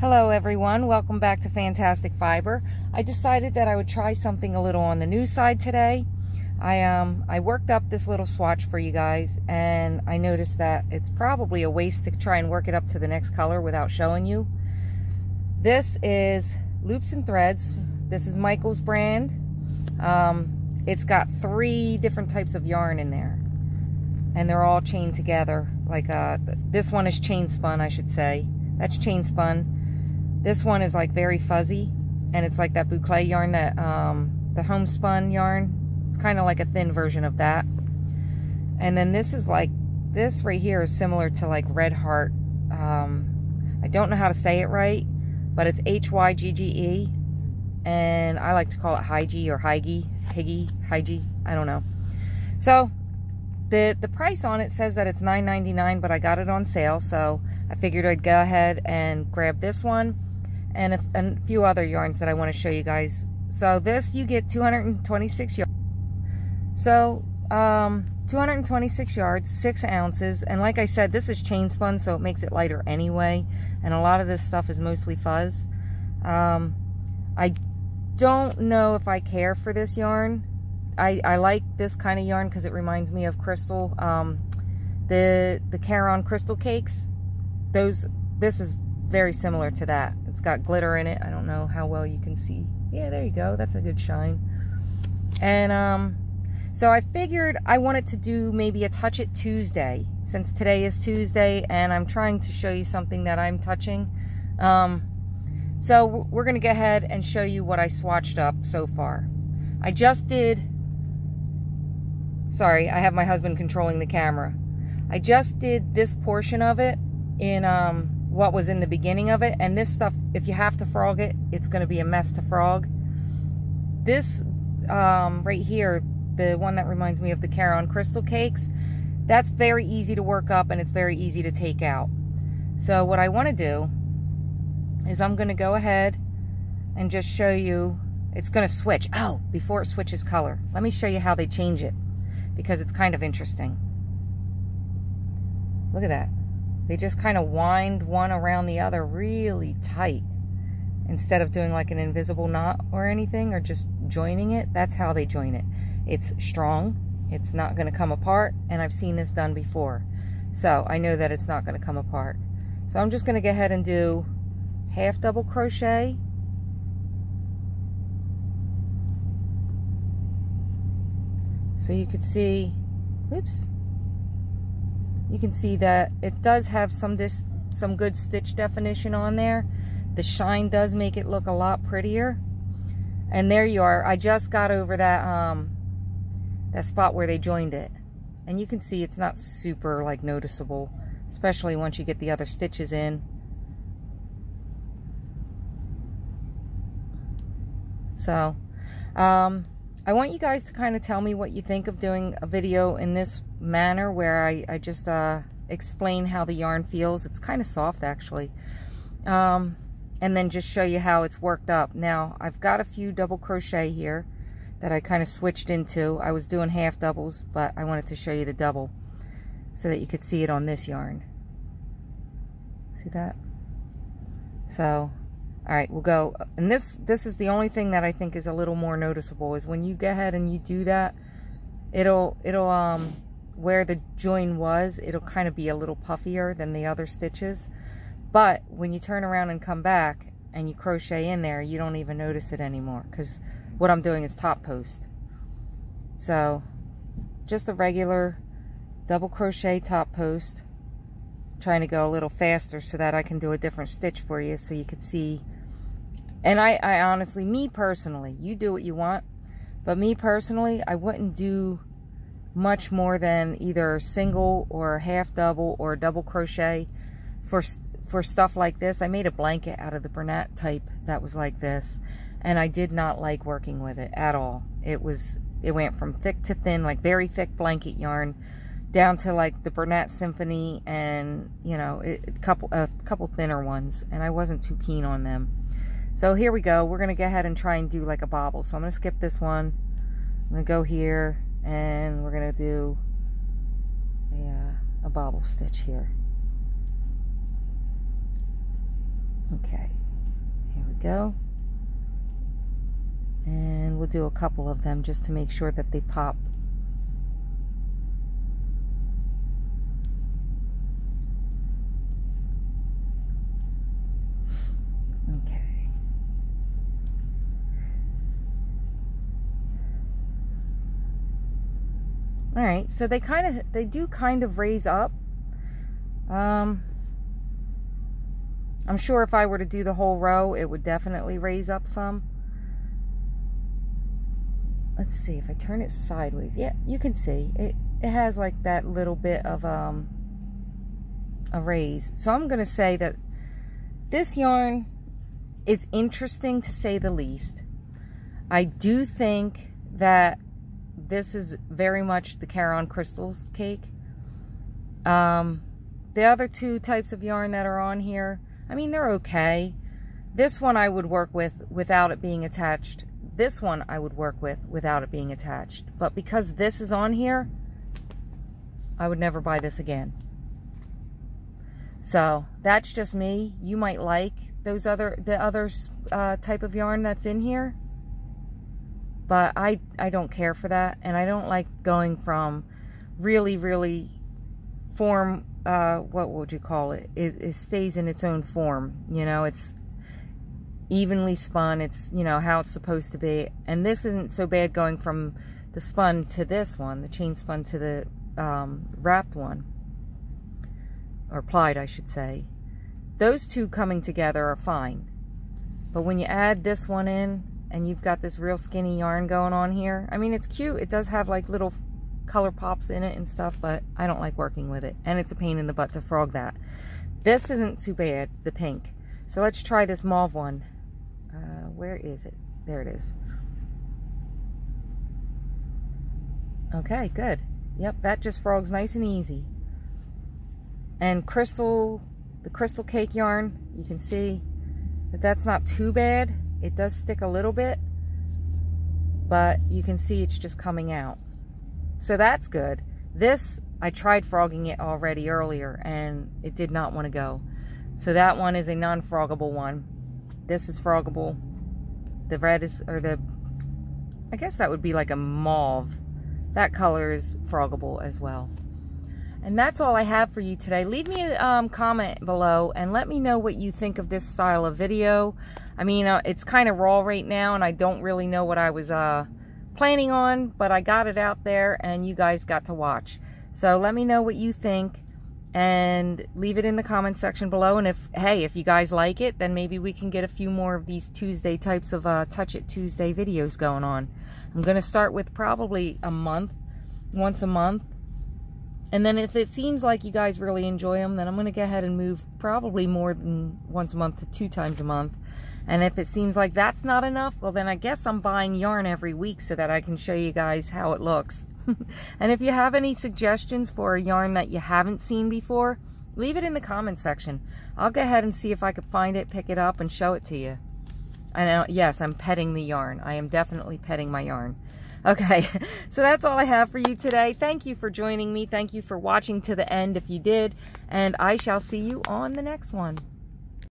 Hello everyone, welcome back to Fantastic Fiber. I decided that I would try something a little on the new side today. I worked up this little swatch for you guys, and I noticed that it's probably a waste to try and work it up to the next color without showing you. This is Loops and Threads. This is Michael's brand. It's got 3 different types of yarn in there, and they're all chained together. Like this one is chain spun, I should say. That's chain spun. This one is like very fuzzy, and it's like that boucle yarn, that the homespun yarn. It's kind of like a thin version of that. And then this is like, this right here is similar to like Red Heart. I don't know how to say it right, but it's Hygge, and I like to call it Hygge or Hygge, I don't know. So the price on it says that it's $9.99, but I got it on sale, so I figured I'd go ahead and grab this one and a few other yarns that I want to show you guys. So this, you get 226 yards. So 226 yards, 6 ounces, and like I said, this is chain spun, so it makes it lighter anyway, and a lot of this stuff is mostly fuzz. I don't know if I care for this yarn. I like this kind of yarn because it reminds me of Crystal, the Caron Crystal Cakes. This is very similar to that. It's got glitter in it. I don't know how well you can see. Yeah, there you go. That's a good shine. And so I figured I wanted to do maybe a Touch It Tuesday, since today is Tuesday and I'm trying to show you something that I'm touching. So we're going to go ahead and show you what I swatched up so far. I just did, sorry, I have my husband controlling the camera. I just did this portion of it in what was in the beginning of it, and this stuff, if you have to frog it, it's going to be a mess to frog. This right here, the one that reminds me of the Caron Crystal Cakes, that's very easy to work up and it's very easy to take out. So what I want to do is I'm going to go ahead and just show you. It's going to switch. Oh, before it switches color, let me show you how they change it, because it's kind of interesting. Look at that. They just kind of wind one around the other really tight, instead of doing like an invisible knot or anything, or just joining it. That's how they join it. It's strong. It's not going to come apart, and I've seen this done before, so I know that it's not going to come apart. So I'm just going to go ahead and do half double crochet, so you could see, oops, you can see that it does have some good stitch definition on there. The shine does make it look a lot prettier. And there you are. I just got over that that spot where they joined it, and you can see it's not super like noticeable, especially once you get the other stitches in. So I want you guys to kind of tell me what you think of doing a video in this manner, where I just explain how the yarn feels. It's kind of soft, actually. And then just show you how it's worked up. Now, I've got a few double crochet here that I kind of switched into. I was doing half doubles, but I wanted to show you the double so that you could see it on this yarn. See that? So, all right, we'll go. And this is the only thing that I think is a little more noticeable, is when you go ahead and you do that, it'll where the join was, it'll kind of be a little puffier than the other stitches. But when you turn around and come back and you crochet in there, you don't even notice it anymore, because what I'm doing is top post. So just a regular double crochet top post, trying to go a little faster so that I can do a different stitch for you so you could see. And I honestly, me personally, you do what you want, but me personally, I wouldn't do much more than either single or half double or double crochet for stuff like this. I made a blanket out of the Bernat type that was like this, and I did not like working with it at all. It went from thick to thin, like very thick blanket yarn, down to like the Bernat Symphony, and you know, a couple thinner ones, and I wasn't too keen on them. So here we go. We're gonna go ahead and try and do like a bobble. So I'm gonna skip this one. I'm gonna go here, and we're gonna do a bobble stitch here. Okay, here we go. And we'll do a couple of them just to make sure that they pop. Okay. All right, so they do kind of raise up. I'm sure if I were to do the whole row, it would definitely raise up some. Let's see if I turn it sideways. Yeah, you can see it has like that little bit of a raise. So I'm gonna say that this yarn is interesting to say the least. I do think that this is very much the Caron Crystals cake. The other two types of yarn that are on here, I mean, they're okay. This one I would work with without it being attached. This one I would work with without it being attached. But because this is on here, I would never buy this again. So that's just me. You might like the other type of yarn that's in here. But I don't care for that. And I don't like going from really form, what would you call it? It stays in its own form. You know, it's evenly spun. It's, you know, how it's supposed to be. And this isn't so bad going from the spun to this one, the chain spun to the wrapped one, or plied, I should say. Those two coming together are fine. But when you add this one in and you've got this real skinny yarn going on here, I mean, it's cute. It does have like little color pops in it and stuff, but I don't like working with it. And it's a pain in the butt to frog that. This isn't too bad, the pink. So let's try this mauve one. Where is it? There it is. Okay, good. Yep, that just frogs nice and easy. And the crystal cake yarn, you can see that that's not too bad. It does stick a little bit, but you can see it's just coming out. So that's good. This, I tried frogging it already earlier and it did not want to go. So that one is a non-froggable one. This is froggable. The red is, or the, I guess that would be like a mauve. That color is froggable as well. And that's all I have for you today. Leave me a comment below and let me know what you think of this style of video. I mean, it's kind of raw right now and I don't really know what I was planning on, but I got it out there and you guys got to watch. So let me know what you think and leave it in the comment section below. And if you guys like it, then maybe we can get a few more of these Tuesday types of Touch It Tuesday videos going on. I'm going to start with probably once a month. And then if it seems like you guys really enjoy them, then I'm going to go ahead and move probably more than once a month to 2 times a month. And if it seems like that's not enough, well then I guess I'm buying yarn every week so that I can show you guys how it looks. And if you have any suggestions for a yarn that you haven't seen before, leave it in the comment section. I'll go ahead and see if I could find it, pick it up, and show it to you. I know, yes, I'm petting the yarn. I am definitely petting my yarn. Okay, so that's all I have for you today. Thank you for joining me. Thank you for watching to the end if you did. And I shall see you on the next one.